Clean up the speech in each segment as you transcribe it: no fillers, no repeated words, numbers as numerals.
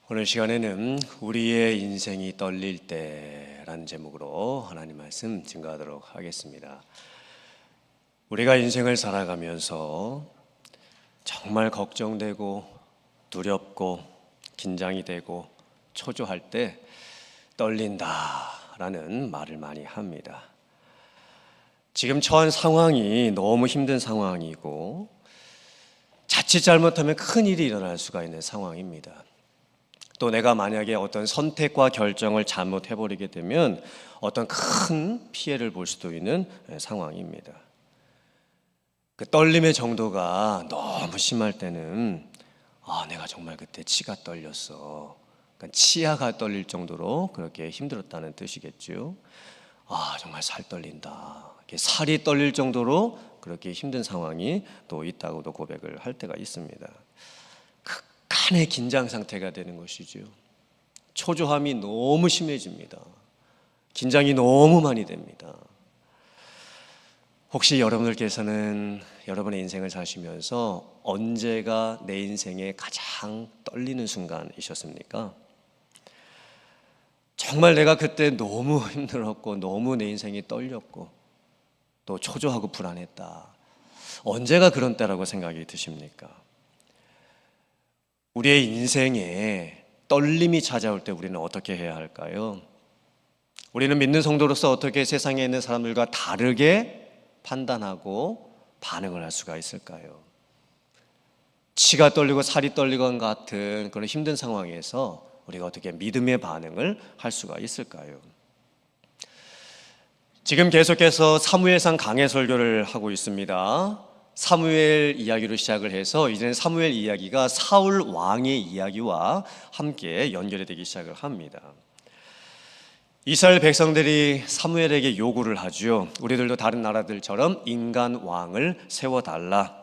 오늘 시간에는 우리의 인생이 떨릴 때라는 제목으로 하나님 말씀 증거하도록 하겠습니다. 우리가 인생을 살아가면서 정말 걱정되고 두렵고 긴장이 되고 초조할 때 떨린다라는 말을 많이 합니다. 지금 처한 상황이 너무 힘든 상황이고 자칫 잘못하면 큰일이 일어날 수가 있는 상황입니다. 또 내가 만약에 어떤 선택과 결정을 잘못해버리게 되면 어떤 큰 피해를 볼 수도 있는 상황입니다. 그 떨림의 정도가 너무 심할 때는 내가 정말 그때 치가 떨렸어. 그러니까 치아가 떨릴 정도로 그렇게 힘들었다는 뜻이겠죠. 정말 살 떨린다. 살이 떨릴 정도로 그렇게 힘든 상황이 또 있다고도 고백을 할 때가 있습니다. 극한의 긴장 상태가 되는 것이죠. 초조함이 너무 심해집니다. 긴장이 너무 많이 됩니다. 혹시 여러분들께서는 여러분의 인생을 사시면서 언제가 내 인생에 가장 떨리는 순간이셨습니까? 정말 내가 그때 너무 힘들었고 너무 내 인생이 떨렸고 또 초조하고 불안했다. 언제가 그런 때라고 생각이 드십니까? 우리의 인생에 떨림이 찾아올 때 우리는 어떻게 해야 할까요? 우리는 믿는 성도로서 어떻게 세상에 있는 사람들과 다르게 판단하고 반응을 할 수가 있을까요? 치가 떨리고 살이 떨리건 같은 그런 힘든 상황에서 우리가 어떻게 믿음의 반응을 할 수가 있을까요? 지금 계속해서 사무엘상 강해 설교를 하고 있습니다. 사무엘 이야기로 시작을 해서 이제는 사무엘 이야기가 사울 왕의 이야기와 함께 연결이 되기 시작을 합니다. 이스라엘 백성들이 사무엘에게 요구를 하죠. 우리들도 다른 나라들처럼 인간 왕을 세워달라.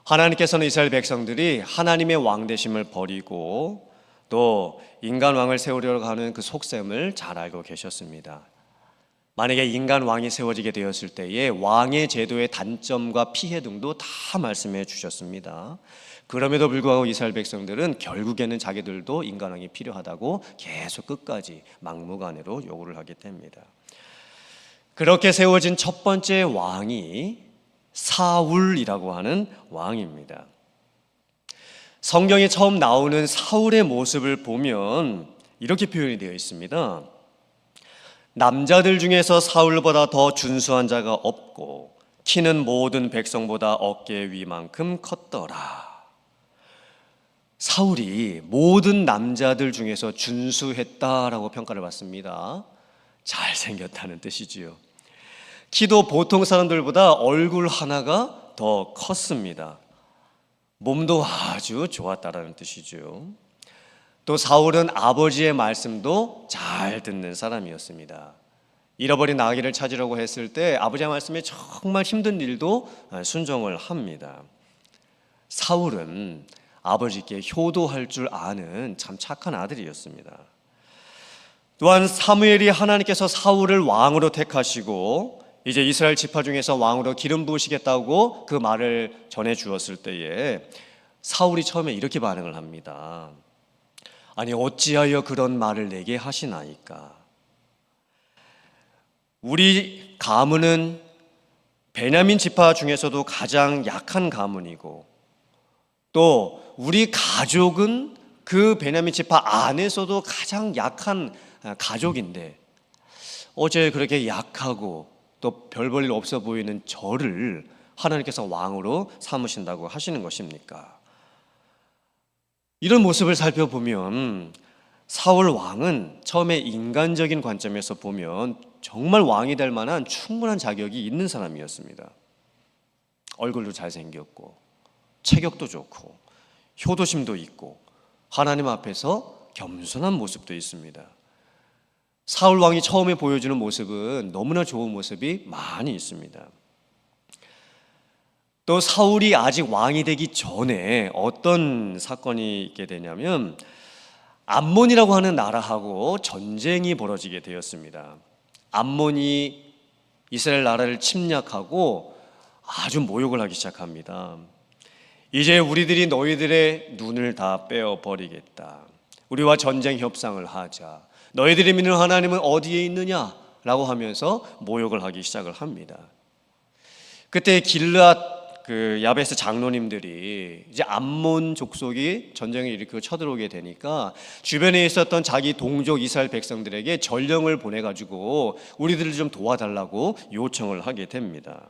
하나님께서는 이스라엘 백성들이 하나님의 왕 되심을 버리고 또 인간 왕을 세우려고 하는 그 속셈을 잘 알고 계셨습니다. 만약에 인간 왕이 세워지게 되었을 때에 왕의 제도의 단점과 피해 등도 다 말씀해 주셨습니다. 그럼에도 불구하고 이스라엘 백성들은 결국에는 자기들도 인간 왕이 필요하다고 계속 끝까지 막무가내로 요구를 하게 됩니다. 그렇게 세워진 첫 번째 왕이 사울이라고 하는 왕입니다. 성경에 처음 나오는 사울의 모습을 보면 이렇게 표현이 되어 있습니다. 남자들 중에서 사울보다 더 준수한 자가 없고 키는 모든 백성보다 어깨 위만큼 컸더라. 사울이 모든 남자들 중에서 준수했다라고 평가를 받습니다. 잘생겼다는 뜻이지요. 키도 보통 사람들보다 얼굴 하나가 더 컸습니다. 몸도 아주 좋았다라는 뜻이죠. 또 사울은 아버지의 말씀도 잘 듣는 사람이었습니다. 잃어버린 아기를 찾으려고 했을 때 아버지의 말씀에 정말 힘든 일도 순종을 합니다. 사울은 아버지께 효도할 줄 아는 참 착한 아들이었습니다. 또한 사무엘이 하나님께서 사울을 왕으로 택하시고 이제 이스라엘 지파 중에서 왕으로 기름 부으시겠다고 그 말을 전해 주었을 때에 사울이 처음에 이렇게 반응을 합니다. 아니 어찌하여 그런 말을 내게 하시나이까? 우리 가문은 베냐민 지파 중에서도 가장 약한 가문이고 또 우리 가족은 그 베냐민 지파 안에서도 가장 약한 가족인데 어째 그렇게 약하고 또 별 볼 일 없어 보이는 저를 하나님께서 왕으로 삼으신다고 하시는 것입니까? 이런 모습을 살펴보면 사울 왕은 처음에 인간적인 관점에서 보면 정말 왕이 될 만한 충분한 자격이 있는 사람이었습니다. 얼굴도 잘생겼고 체격도 좋고 효도심도 있고 하나님 앞에서 겸손한 모습도 있습니다. 사울 왕이 처음에 보여주는 모습은 너무나 좋은 모습이 많이 있습니다. 또 사울이 아직 왕이 되기 전에 어떤 사건이 있게 되냐면 암몬이라고 하는 나라하고 전쟁이 벌어지게 되었습니다. 암몬이 이스라엘 나라를 침략하고 아주 모욕을 하기 시작합니다. 이제 우리들이 너희들의 눈을 다 빼어버리겠다. 우리와 전쟁 협상을 하자. 너희들이 믿는 하나님은 어디에 있느냐? 라고 하면서 모욕을 하기 시작을 합니다. 그때 길르앗 야베스 장로님들이 이제 암몬 족속이 전쟁을 일으키고 쳐들어오게 되니까 주변에 있었던 자기 동족 이스라엘 백성들에게 전령을 보내가지고 우리들을 좀 도와달라고 요청을 하게 됩니다.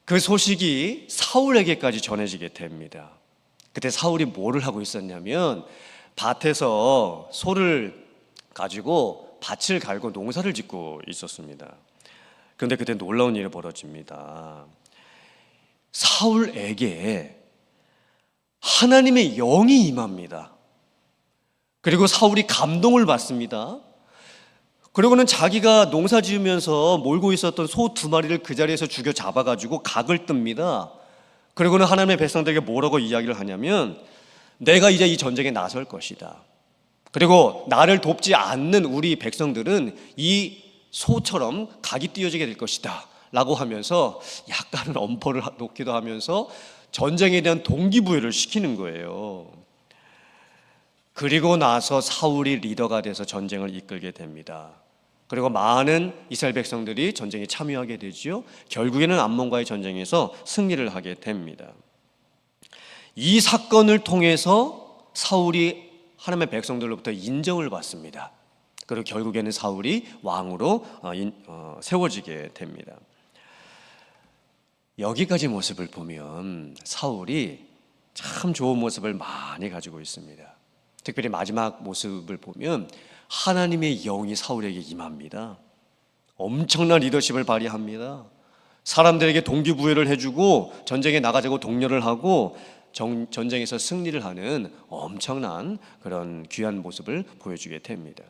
그 소식이 사울에게까지 전해지게 됩니다. 그때 사울이 뭐를 하고 있었냐면 밭에서 소를 가지고 밭을 갈고 농사를 짓고 있었습니다. 그런데 그때 놀라운 일이 벌어집니다. 사울에게 하나님의 영이 임합니다. 그리고 사울이 감동을 받습니다. 그리고는 자기가 농사 지으면서 몰고 있었던 소 2마리를 그 자리에서 죽여 잡아가지고 각을 뜹니다. 그리고는 하나님의 백성들에게 뭐라고 이야기를 하냐면 내가 이제 이 전쟁에 나설 것이다. 그리고 나를 돕지 않는 우리 백성들은 이 소처럼 각이 띄어지게 될 것이다 라고 하면서 약간은 엄포를 놓기도 하면서 전쟁에 대한 동기부여를 시키는 거예요. 그리고 나서 사울이 리더가 돼서 전쟁을 이끌게 됩니다. 그리고 많은 이스라엘 백성들이 전쟁에 참여하게 되지요. 결국에는 암몬과의 전쟁에서 승리를 하게 됩니다. 이 사건을 통해서 사울이 하나님의 백성들로부터 인정을 받습니다. 그리고 결국에는 사울이 왕으로 세워지게 됩니다. 여기까지 모습을 보면 사울이 참 좋은 모습을 많이 가지고 있습니다. 특별히 마지막 모습을 보면 하나님의 영이 사울에게 임합니다. 엄청난 리더십을 발휘합니다. 사람들에게 동기부여를 해주고 전쟁에 나가자고 독려를 하고 전쟁에서 승리를 하는 엄청난 그런 귀한 모습을 보여주게 됩니다.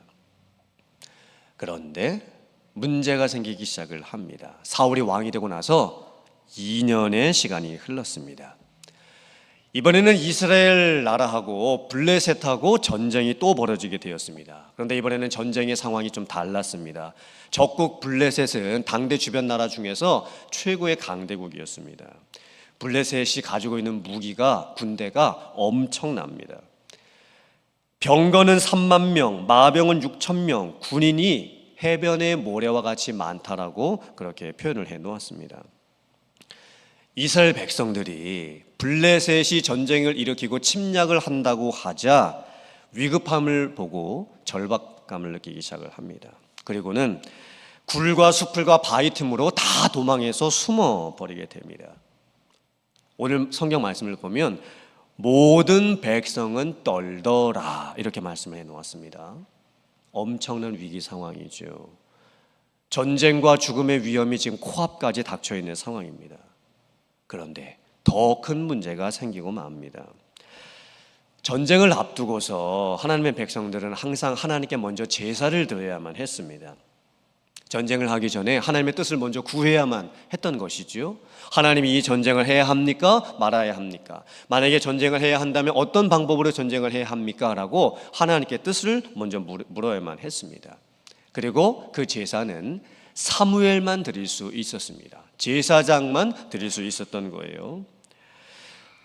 그런데 문제가 생기기 시작을 합니다. 사울이 왕이 되고 나서 2년의 시간이 흘렀습니다. 이번에는 이스라엘 나라하고 블레셋하고 전쟁이 또 벌어지게 되었습니다. 그런데 이번에는 전쟁의 상황이 좀 달랐습니다. 적국 블레셋은 당대 주변 나라 중에서 최고의 강대국이었습니다. 블레셋이 가지고 있는 무기가 군대가 엄청납니다. 병거는 3만 명, 마병은 6천 명, 군인이 해변의 모래와 같이 많다라고 그렇게 표현을 해 놓았습니다. 이스라엘 백성들이 블레셋이 전쟁을 일으키고 침략을 한다고 하자 위급함을 보고 절박감을 느끼기 시작을 합니다. 그리고는 굴과 수풀과 바위 틈으로 다 도망해서 숨어버리게 됩니다. 오늘 성경 말씀을 보면 모든 백성은 떨더라 이렇게 말씀해 놓았습니다. 엄청난 위기 상황이죠. 전쟁과 죽음의 위험이 지금 코앞까지 닥쳐 있는 상황입니다. 그런데 더 큰 문제가 생기고 맙니다. 전쟁을 앞두고서 하나님의 백성들은 항상 하나님께 먼저 제사를 드려야만 했습니다. 전쟁을 하기 전에 하나님의 뜻을 먼저 구해야만 했던 것이지요. 하나님이 이 전쟁을 해야 합니까? 말아야 합니까? 만약에 전쟁을 해야 한다면 어떤 방법으로 전쟁을 해야 합니까? 라고 하나님께 뜻을 먼저 물어야만 했습니다. 그리고 그 제사는 사무엘만 드릴 수 있었습니다. 제사장만 드릴 수 있었던 거예요.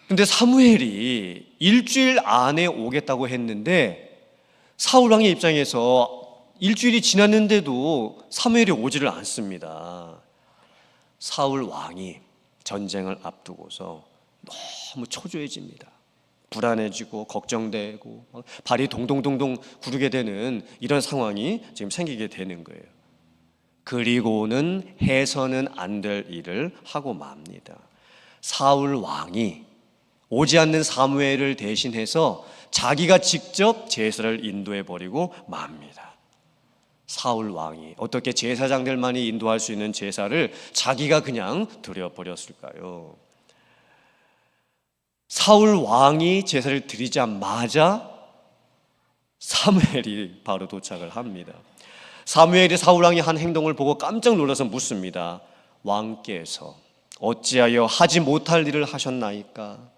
근데 사무엘이 일주일 안에 오겠다고 했는데 사울 왕의 입장에서 일주일이 지났는데도 사무엘이 오지를 않습니다. 사울 왕이 전쟁을 앞두고서 너무 초조해집니다. 불안해지고 걱정되고 발이 동동동동 구르게 되는 이런 상황이 지금 생기게 되는 거예요. 그리고는 해서는 안 될 일을 하고 맙니다. 사울 왕이 오지 않는 사무엘을 대신해서 자기가 직접 제사를 인도해 버리고 맙니다. 사울 왕이 어떻게 제사장들만이 인도할 수 있는 제사를 자기가 그냥 드려버렸을까요? 사울 왕이 제사를 드리자마자 사무엘이 바로 도착을 합니다. 사무엘이 사울 왕이 한 행동을 보고 깜짝 놀라서 묻습니다. 왕께서 어찌하여 하지 못할 일을 하셨나이까?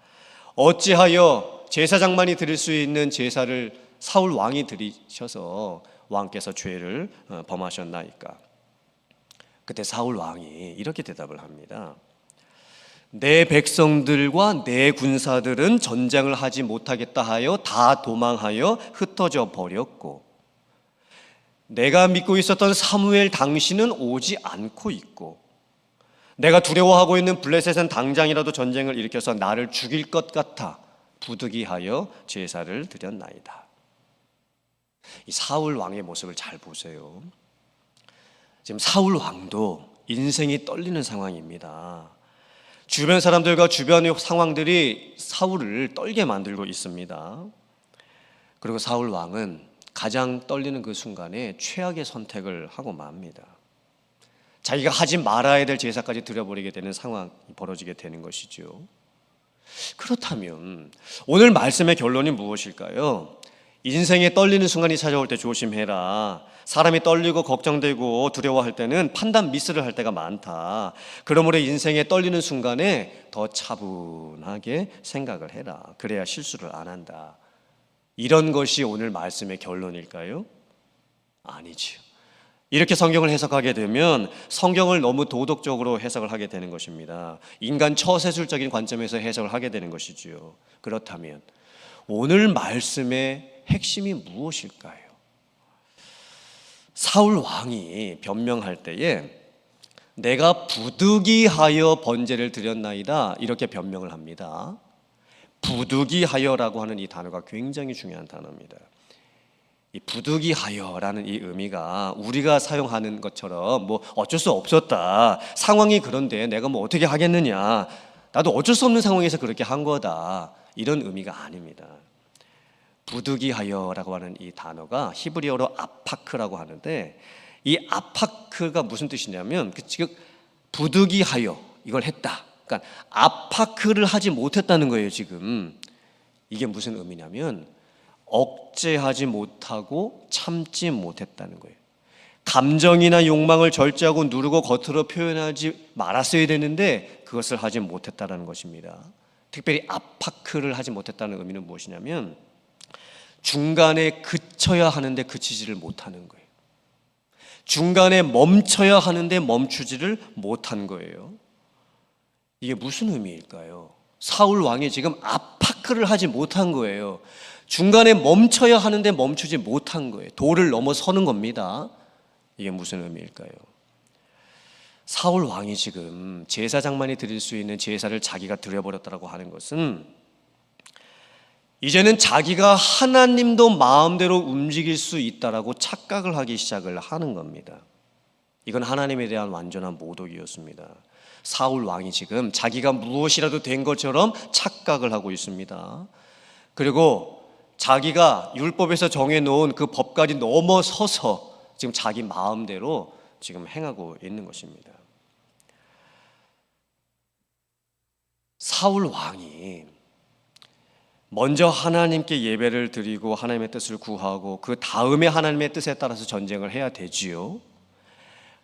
어찌하여 제사장만이 드릴 수 있는 제사를 사울 왕이 드리셔서 왕께서 죄를 범하셨나이까? 그때 사울 왕이 이렇게 대답을 합니다. 내 백성들과 내 군사들은 전쟁을 하지 못하겠다 하여 다 도망하여 흩어져 버렸고, 내가 믿고 있었던 사무엘 당신은 오지 않고 있고, 내가 두려워하고 있는 블레셋은 당장이라도 전쟁을 일으켜서 나를 죽일 것 같아 부득이하여 제사를 드렸나이다. 이 사울 왕의 모습을 잘 보세요. 지금 사울 왕도 인생이 떨리는 상황입니다. 주변 사람들과 주변의 상황들이 사울을 떨게 만들고 있습니다. 그리고 사울 왕은 가장 떨리는 그 순간에 최악의 선택을 하고 맙니다. 자기가 하지 말아야 될 제사까지 드려버리게 되는 상황이 벌어지게 되는 것이죠. 그렇다면 오늘 말씀의 결론이 무엇일까요? 인생에 떨리는 순간이 찾아올 때 조심해라. 사람이 떨리고 걱정되고 두려워할 때는 판단 미스를 할 때가 많다. 그러므로 인생에 떨리는 순간에 더 차분하게 생각을 해라. 그래야 실수를 안 한다. 이런 것이 오늘 말씀의 결론일까요? 아니지요. 이렇게 성경을 해석하게 되면 성경을 너무 도덕적으로 해석을 하게 되는 것입니다. 인간 처세술적인 관점에서 해석을 하게 되는 것이지요. 그렇다면 오늘 말씀의 핵심이 무엇일까요? 사울 왕이 변명할 때에 내가 부득이하여 번제를 드렸나이다 이렇게 변명을 합니다. 부득이하여라고 하는 이 단어가 굉장히 중요한 단어입니다. 이 부득이하여라는 이 의미가 우리가 사용하는 것처럼 뭐 어쩔 수 없었다, 상황이 그런데 내가 뭐 어떻게 하겠느냐, 나도 어쩔 수 없는 상황에서 그렇게 한 거다, 이런 의미가 아닙니다. 부득이하여라고 하는 이 단어가 히브리어로 아파크라고 하는데, 이 아파크가 무슨 뜻이냐면 지금 부득이하여 이걸 했다, 그러니까 아파크를 하지 못했다는 거예요. 지금 이게 무슨 의미냐면 억제하지 못하고 참지 못했다는 거예요. 감정이나 욕망을 절제하고 누르고 겉으로 표현하지 말았어야 되는데 그것을 하지 못했다는 것입니다. 특별히 아파크를 하지 못했다는 의미는 무엇이냐면 중간에 그쳐야 하는데 그치지를 못하는 거예요. 중간에 멈춰야 하는데 멈추지를 못한 거예요. 이게 무슨 의미일까요? 사울 왕이 지금 아파크를 하지 못한 거예요. 중간에 멈춰야 하는데 멈추지 못한 거예요. 도를 넘어서는 겁니다. 이게 무슨 의미일까요? 사울 왕이 지금 제사장만이 드릴 수 있는 제사를 자기가 드려버렸다고 하는 것은 이제는 자기가 하나님도 마음대로 움직일 수 있다라고 착각을 하기 시작을 하는 겁니다. 이건 하나님에 대한 완전한 모독이었습니다. 사울 왕이 지금 자기가 무엇이라도 된 것처럼 착각을 하고 있습니다. 그리고 자기가 율법에서 정해놓은 그 법까지 넘어서서 지금 자기 마음대로 지금 행하고 있는 것입니다. 사울 왕이 먼저 하나님께 예배를 드리고 하나님의 뜻을 구하고 그 다음에 하나님의 뜻에 따라서 전쟁을 해야 되지요.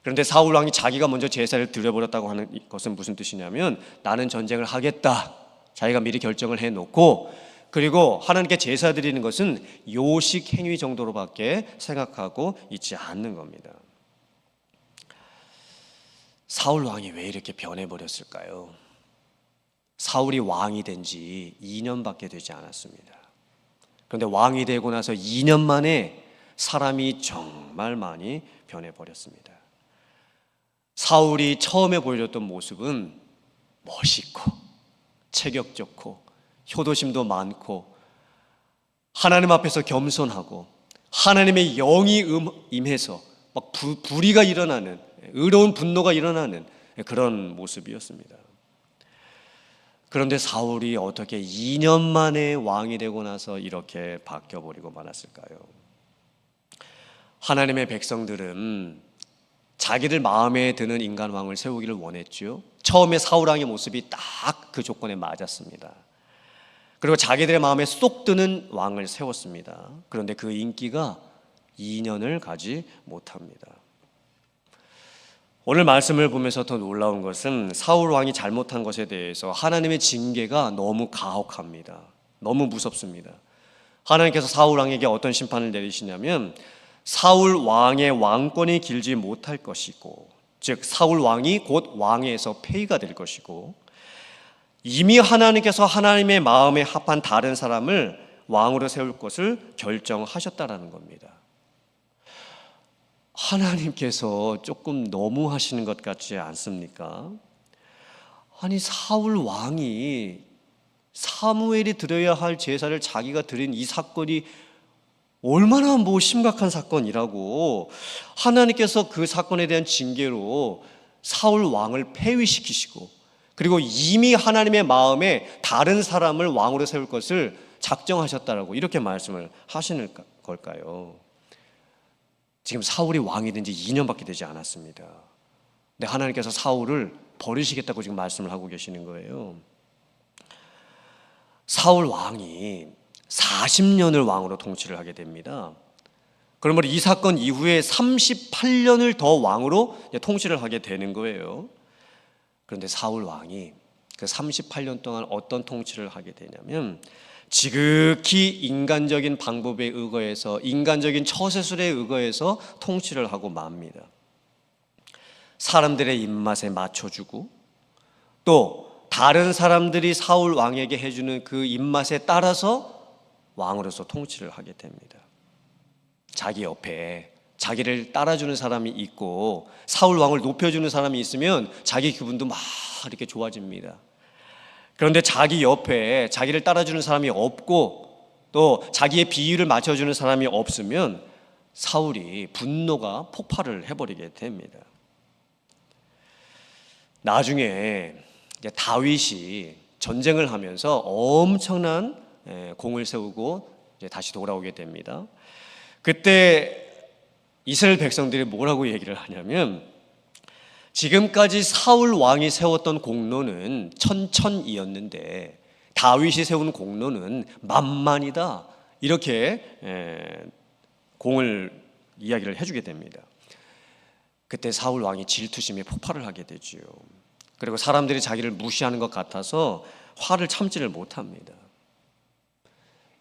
그런데 사울 왕이 자기가 먼저 제사를 드려버렸다고 하는 것은 무슨 뜻이냐면 나는 전쟁을 하겠다, 자기가 미리 결정을 해놓고, 그리고 하나님께 제사 드리는 것은 요식 행위 정도로밖에 생각하고 있지 않는 겁니다. 사울 왕이 왜 이렇게 변해버렸을까요? 사울이 왕이 된 지 2년밖에 되지 않았습니다. 그런데 왕이 되고 나서 2년 만에 사람이 정말 많이 변해버렸습니다. 사울이 처음에 보여줬던 모습은 멋있고 체격 좋고 효도심도 많고 하나님 앞에서 겸손하고 하나님의 영이 임해서 막 불의가 일어나는, 의로운 분노가 일어나는 그런 모습이었습니다. 그런데 사울이 어떻게 2년 만에 왕이 되고 나서 이렇게 바뀌어버리고 말았을까요? 하나님의 백성들은 자기들 마음에 드는 인간 왕을 세우기를 원했죠. 처음에 사울 왕의 모습이 딱 그 조건에 맞았습니다. 그리고 자기들의 마음에 쏙 드는 왕을 세웠습니다. 그런데 그 인기가 2년을 가지 못합니다. 오늘 말씀을 보면서 더 놀라운 것은 사울 왕이 잘못한 것에 대해서 하나님의 징계가 너무 가혹합니다. 너무 무섭습니다. 하나님께서 사울 왕에게 어떤 심판을 내리시냐면 사울 왕의 왕권이 길지 못할 것이고, 즉 사울 왕이 곧 왕에서 폐위가 될 것이고, 이미 하나님께서 하나님의 마음에 합한 다른 사람을 왕으로 세울 것을 결정하셨다라는 겁니다. 하나님께서 조금 너무 하시는 것 같지 않습니까? 아니, 사울 왕이 사무엘이 드려야 할 제사를 자기가 드린 이 사건이 얼마나 심각한 사건이라고 하나님께서 그 사건에 대한 징계로 사울 왕을 폐위시키시고, 그리고 이미 하나님의 마음에 다른 사람을 왕으로 세울 것을 작정하셨다라고 이렇게 말씀을 하시는 걸까요? 지금 사울이 왕이 된 지 2년밖에 되지 않았습니다. 근데 하나님께서 사울을 버리시겠다고 지금 말씀을 하고 계시는 거예요. 사울 왕이 40년을 왕으로 통치를 하게 됩니다. 그러면 이 사건 이후에 38년을 더 왕으로 통치를 하게 되는 거예요. 그런데 사울 왕이 그 38년 동안 어떤 통치를 하게 되냐면, 지극히 인간적인 방법에 의거해서, 인간적인 처세술에 의거해서 통치를 하고 맙니다. 사람들의 입맛에 맞춰주고, 또 다른 사람들이 사울 왕에게 해주는 그 입맛에 따라서 왕으로서 통치를 하게 됩니다. 자기 옆에 자기를 따라주는 사람이 있고 사울 왕을 높여주는 사람이 있으면 자기 기분도 막 이렇게 좋아집니다. 그런데 자기 옆에 자기를 따라주는 사람이 없고 또 자기의 비위를 맞춰주는 사람이 없으면 사울이 분노가 폭발을 해버리게 됩니다. 나중에 이제 다윗이 전쟁을 하면서 엄청난 공을 세우고 이제 다시 돌아오게 됩니다. 그때 이스라엘 백성들이 뭐라고 얘기를 하냐면, 지금까지 사울 왕이 세웠던 공로는 천천이었는데 다윗이 세운 공로는 만만이다, 이렇게 공을 이야기를 해주게 됩니다. 그때 사울 왕이 질투심에 폭발을 하게 되지요. 그리고 사람들이 자기를 무시하는 것 같아서 화를 참지를 못합니다.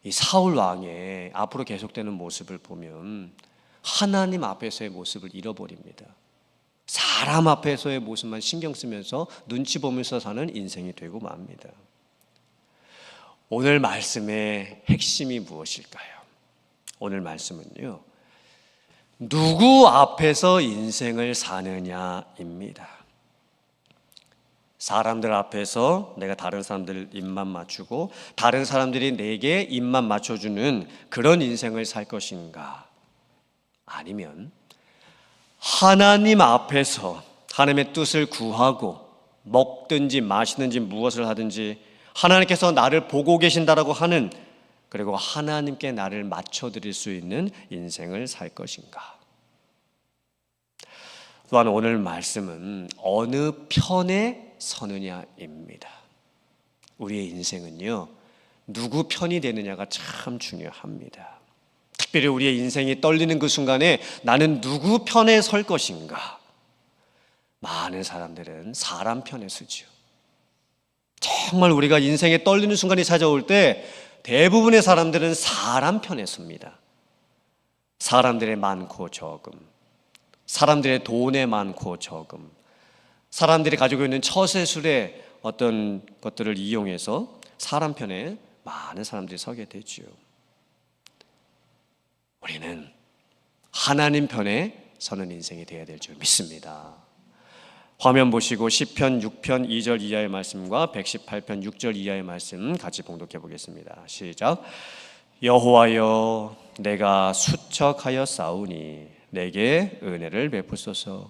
이 사울 왕의 앞으로 계속되는 모습을 보면 하나님 앞에서의 모습을 잃어버립니다. 사람 앞에서의 모습만 신경 쓰면서 눈치 보면서 사는 인생이 되고 맙니다. 오늘 말씀의 핵심이 무엇일까요? 오늘 말씀은요, 누구 앞에서 인생을 사느냐입니다. 사람들 앞에서 내가 다른 사람들 입만 맞추고 다른 사람들이 내게 입만 맞춰주는 그런 인생을 살 것인가, 아니면 하나님 앞에서 하나님의 뜻을 구하고 먹든지 마시든지 무엇을 하든지 하나님께서 나를 보고 계신다라고 하는, 그리고 하나님께 나를 맞춰드릴 수 있는 인생을 살 것인가. 또한 오늘 말씀은 어느 편에 서느냐입니다. 우리의 인생은요, 누구 편이 되느냐가 참 중요합니다. 특별히 우리의 인생이 떨리는 그 순간에 나는 누구 편에 설 것인가. 많은 사람들은 사람 편에 서죠. 정말 우리가 인생에 떨리는 순간이 찾아올 때 대부분의 사람들은 사람 편에 섭니다. 사람들의 많고 적음, 사람들의 돈의 많고 적음, 사람들이 가지고 있는 처세술의 어떤 것들을 이용해서 사람 편에 많은 사람들이 서게 되죠. 우리는 하나님 편에 서는 인생이 되어야 될 줄 믿습니다. 화면 보시고 시편 6편 2절 이하의 말씀과 118편 6절 이하의 말씀 같이 봉독해 보겠습니다. 시작. 여호와여, 내가 수척하여 싸우니 내게 은혜를 베푸소서.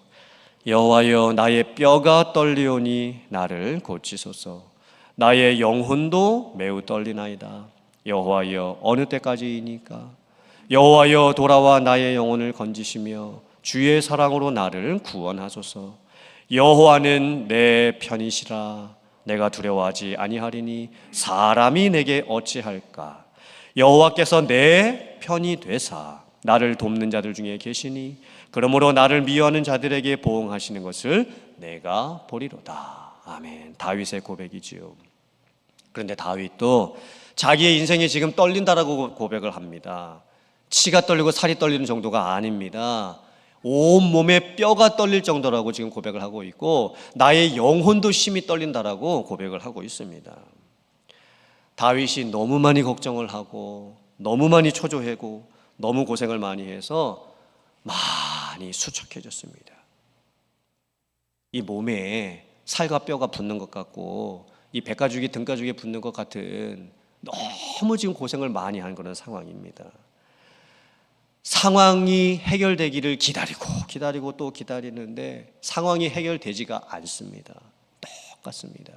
여호와여, 나의 뼈가 떨리오니 나를 고치소서. 나의 영혼도 매우 떨리나이다. 여호와여, 어느 때까지이니까? 여호와여, 돌아와 나의 영혼을 건지시며 주의 사랑으로 나를 구원하소서. 여호와는 내 편이시라. 내가 두려워하지 아니하리니 사람이 내게 어찌할까. 여호와께서 내 편이 되사 나를 돕는 자들 중에 계시니 그러므로 나를 미워하는 자들에게 보응하시는 것을 내가 보리로다. 아멘. 다윗의 고백이지요. 그런데 다윗도 자기의 인생이 지금 떨린다라고 고백을 합니다. 치가 떨리고 살이 떨리는 정도가 아닙니다. 온몸에 뼈가 떨릴 정도라고 지금 고백을 하고 있고, 나의 영혼도 심히 떨린다라고 고백을 하고 있습니다. 다윗이 너무 많이 걱정을 하고 너무 많이 초조하고 너무 고생을 많이 해서 많이 수척해졌습니다. 이 몸에 살과 뼈가 붙는 것 같고 이 배가죽이 등가죽에 붙는 것 같은 너무 지금 고생을 많이 한 그런 상황입니다. 상황이 해결되기를 기다리고 또 기다리는데 상황이 해결되지가 않습니다. 똑같습니다.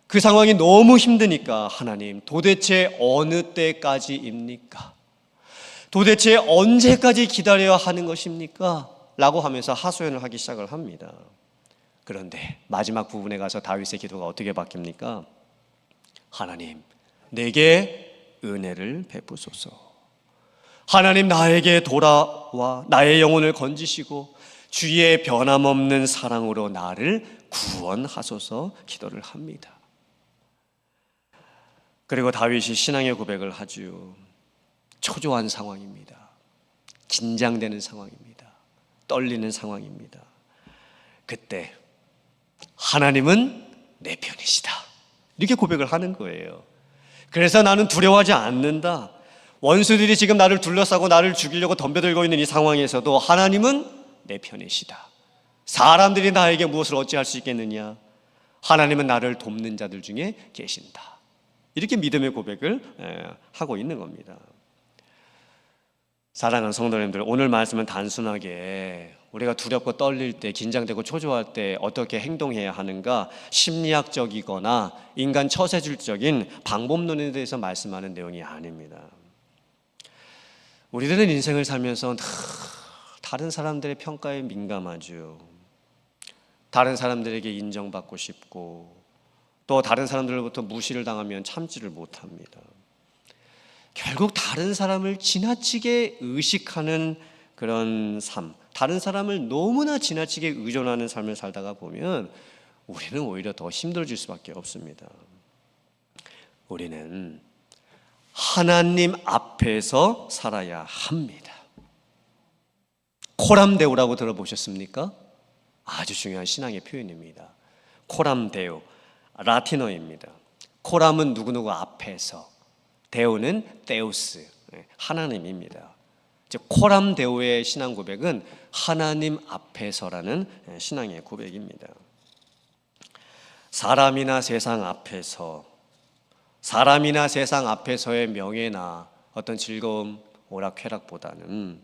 그 상황이 너무 힘드니까 하나님, 도대체 어느 때까지입니까? 도대체 언제까지 기다려야 하는 것입니까? 라고 하면서 하소연을 하기 시작을 합니다. 그런데 마지막 부분에 가서 다윗의 기도가 어떻게 바뀝니까? 하나님, 내게 은혜를 베푸소서. 하나님, 나에게 돌아와 나의 영혼을 건지시고 주의 변함없는 사랑으로 나를 구원하소서 기도를 합니다. 그리고 다윗이 신앙의 고백을 하죠. 초조한 상황입니다. 긴장되는 상황입니다. 떨리는 상황입니다. 그때 하나님은 내 편이시다, 이렇게 고백을 하는 거예요. 그래서 나는 두려워하지 않는다. 원수들이 지금 나를 둘러싸고 나를 죽이려고 덤벼들고 있는 이 상황에서도 하나님은 내 편이시다. 사람들이 나에게 무엇을 어찌할 수 있겠느냐? 하나님은 나를 돕는 자들 중에 계신다. 이렇게 믿음의 고백을 하고 있는 겁니다. 사랑하는 성도님들, 오늘 말씀은 단순하게 우리가 두렵고 떨릴 때, 긴장되고 초조할 때 어떻게 행동해야 하는가, 심리학적이거나 인간 처세술적인 방법론에 대해서 말씀하는 내용이 아닙니다. 우리들은 인생을 살면서 다른 사람들의 평가에 민감하죠. 다른 사람들에게 인정받고 싶고 또 다른 사람들로부터 무시를 당하면 참지를 못합니다. 결국 다른 사람을 지나치게 의식하는 그런 삶, 다른 사람을 너무나 지나치게 의존하는 삶을 살다가 보면 우리는 오히려 더 힘들어질 수밖에 없습니다. 우리는 하나님 앞에서 살아야 합니다. 코람데오라고 들어보셨습니까? 아주 중요한 신앙의 표현입니다. 코람데오, 라틴어입니다. 코람은 누구누구 앞에서, 데오는 데우스, 하나님입니다. 즉 코람데오의 신앙 고백은 하나님 앞에서라는 신앙의 고백입니다. 사람이나 세상 앞에서의 명예나 어떤 즐거움, 오락쾌락보다는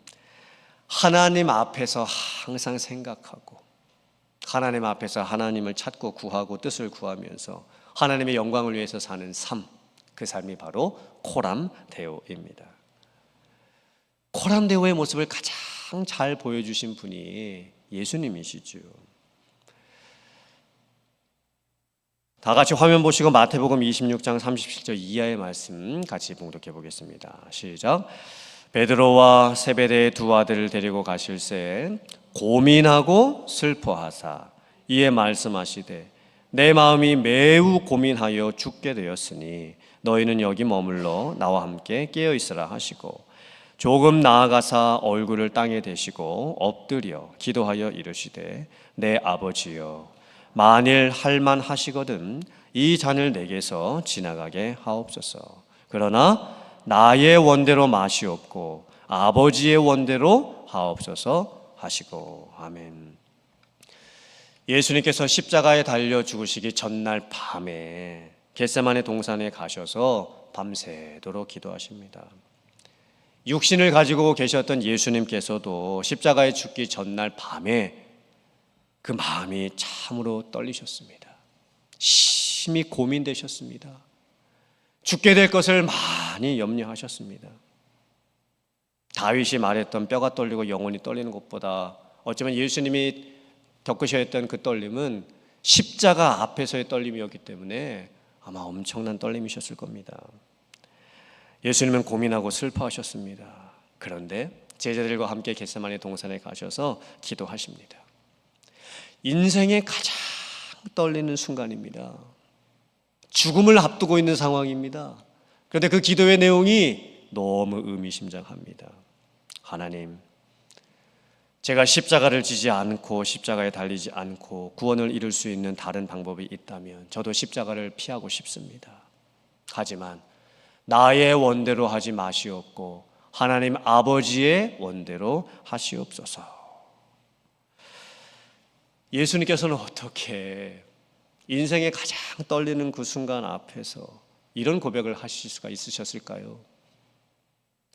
하나님 앞에서 항상 생각하고 하나님 앞에서 하나님을 찾고 구하고 뜻을 구하면서 하나님의 영광을 위해서 사는 삶, 그 삶이 바로 코람데오입니다. 코람데오의 모습을 가장 잘 보여주신 분이 예수님이시죠. 다 같이 화면 보시고 마태복음 26장 37절 이하의 말씀 같이 봉독해 보겠습니다. 시작. 베드로와 세베대의 두 아들을 데리고 가실새 고민하고 슬퍼하사 이에 말씀하시되 내 마음이 매우 고민하여 죽게 되었으니 너희는 여기 머물러 나와 함께 깨어 있으라 하시고 조금 나아가사 얼굴을 땅에 대시고 엎드려 기도하여 이르시되 내 아버지여 만일 할만하시거든 이 잔을 내게서 지나가게 하옵소서. 그러나 나의 원대로 마시옵고 아버지의 원대로 하옵소서 하시고. 아멘. 예수님께서 십자가에 달려 죽으시기 전날 밤에 겟세마네 동산에 가셔서 밤새도록 기도하십니다. 육신을 가지고 계셨던 예수님께서도 십자가에 죽기 전날 밤에 그 마음이 참으로 떨리셨습니다. 심히 고민되셨습니다. 죽게 될 것을 많이 염려하셨습니다. 다윗이 말했던 뼈가 떨리고 영혼이 떨리는 것보다 어쩌면 예수님이 겪으셔야 했던 그 떨림은 십자가 앞에서의 떨림이었기 때문에 아마 엄청난 떨림이셨을 겁니다. 예수님은 고민하고 슬퍼하셨습니다. 그런데 제자들과 함께 겟세마네 동산에 가셔서 기도하십니다. 인생의 가장 떨리는 순간입니다. 죽음을 앞두고 있는 상황입니다. 그런데 그 기도의 내용이 너무 의미심장합니다. 하나님, 제가 십자가를 지지 않고 십자가에 달리지 않고 구원을 이룰 수 있는 다른 방법이 있다면 저도 십자가를 피하고 싶습니다. 하지만 나의 원대로 하지 마시옵고 하나님 아버지의 원대로 하시옵소서. 예수님께서는 어떻게 인생의 가장 떨리는 그 순간 앞에서 이런 고백을 하실 수가 있으셨을까요?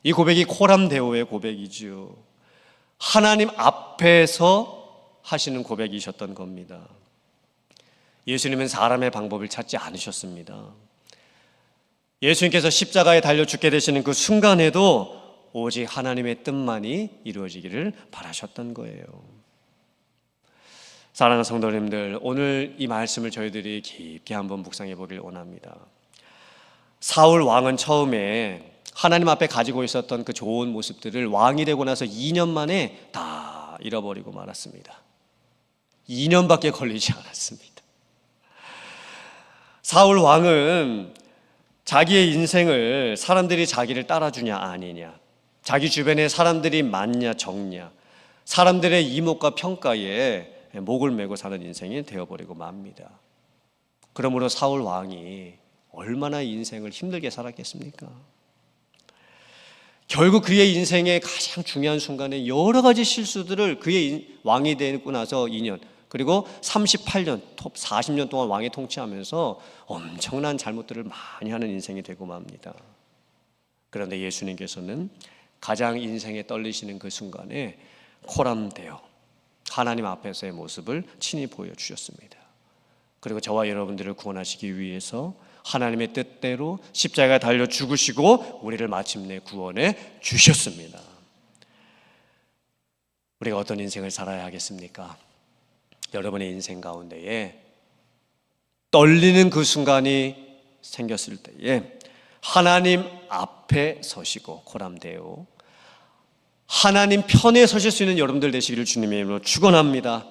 이 고백이 코람데오의 고백이죠. 하나님 앞에서 하시는 고백이셨던 겁니다. 예수님은 사람의 방법을 찾지 않으셨습니다. 예수님께서 십자가에 달려 죽게 되시는 그 순간에도 오직 하나님의 뜻만이 이루어지기를 바라셨던 거예요. 사랑하는 성도님들, 오늘 이 말씀을 저희들이 깊게 한번 묵상해 보길 원합니다. 사울 왕은 처음에 하나님 앞에 가지고 있었던 그 좋은 모습들을 왕이 되고 나서 2년 만에 다 잃어버리고 말았습니다. 2년밖에 걸리지 않았습니다. 사울 왕은 자기의 인생을 사람들이 자기를 따라주냐 아니냐, 자기 주변에 사람들이 많냐 적냐, 사람들의 이목과 평가에 목을 메고 사는 인생이 되어버리고 맙니다. 그러므로 사울 왕이 얼마나 인생을 힘들게 살았겠습니까? 결국 그의 인생의 가장 중요한 순간에 여러 가지 실수들을 그의 왕이 되고 나서 2년 그리고 38년, 40년 동안 왕이 통치하면서 엄청난 잘못들을 많이 하는 인생이 되고 맙니다. 그런데 예수님께서는 가장 인생에 떨리시는 그 순간에 코람데오 하나님 앞에서의 모습을 친히 보여주셨습니다. 그리고 저와 여러분들을 구원하시기 위해서 하나님의 뜻대로 십자가에 달려 죽으시고 우리를 마침내 구원해 주셨습니다. 우리가 어떤 인생을 살아야 하겠습니까? 여러분의 인생 가운데에 떨리는 그 순간이 생겼을 때에 하나님 앞에 서시고 코람데오 하나님 편에 서실 수 있는 여러분들 되시기를 주님의 이름으로 축원합니다.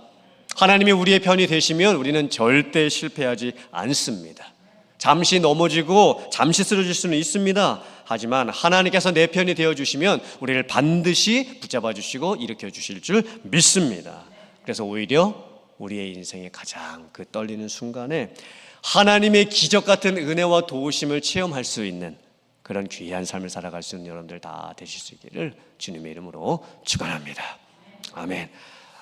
하나님이 우리의 편이 되시면 우리는 절대 실패하지 않습니다. 잠시 넘어지고 잠시 쓰러질 수는 있습니다. 하지만 하나님께서 내 편이 되어주시면 우리를 반드시 붙잡아 주시고 일으켜 주실 줄 믿습니다. 그래서 오히려 우리의 인생의 가장 그 떨리는 순간에 하나님의 기적 같은 은혜와 도우심을 체험할 수 있는 그런 귀한 삶을 살아갈 수 있는 여러분들 다 되실 수 있기를 주님의 이름으로 축원합니다. 아멘.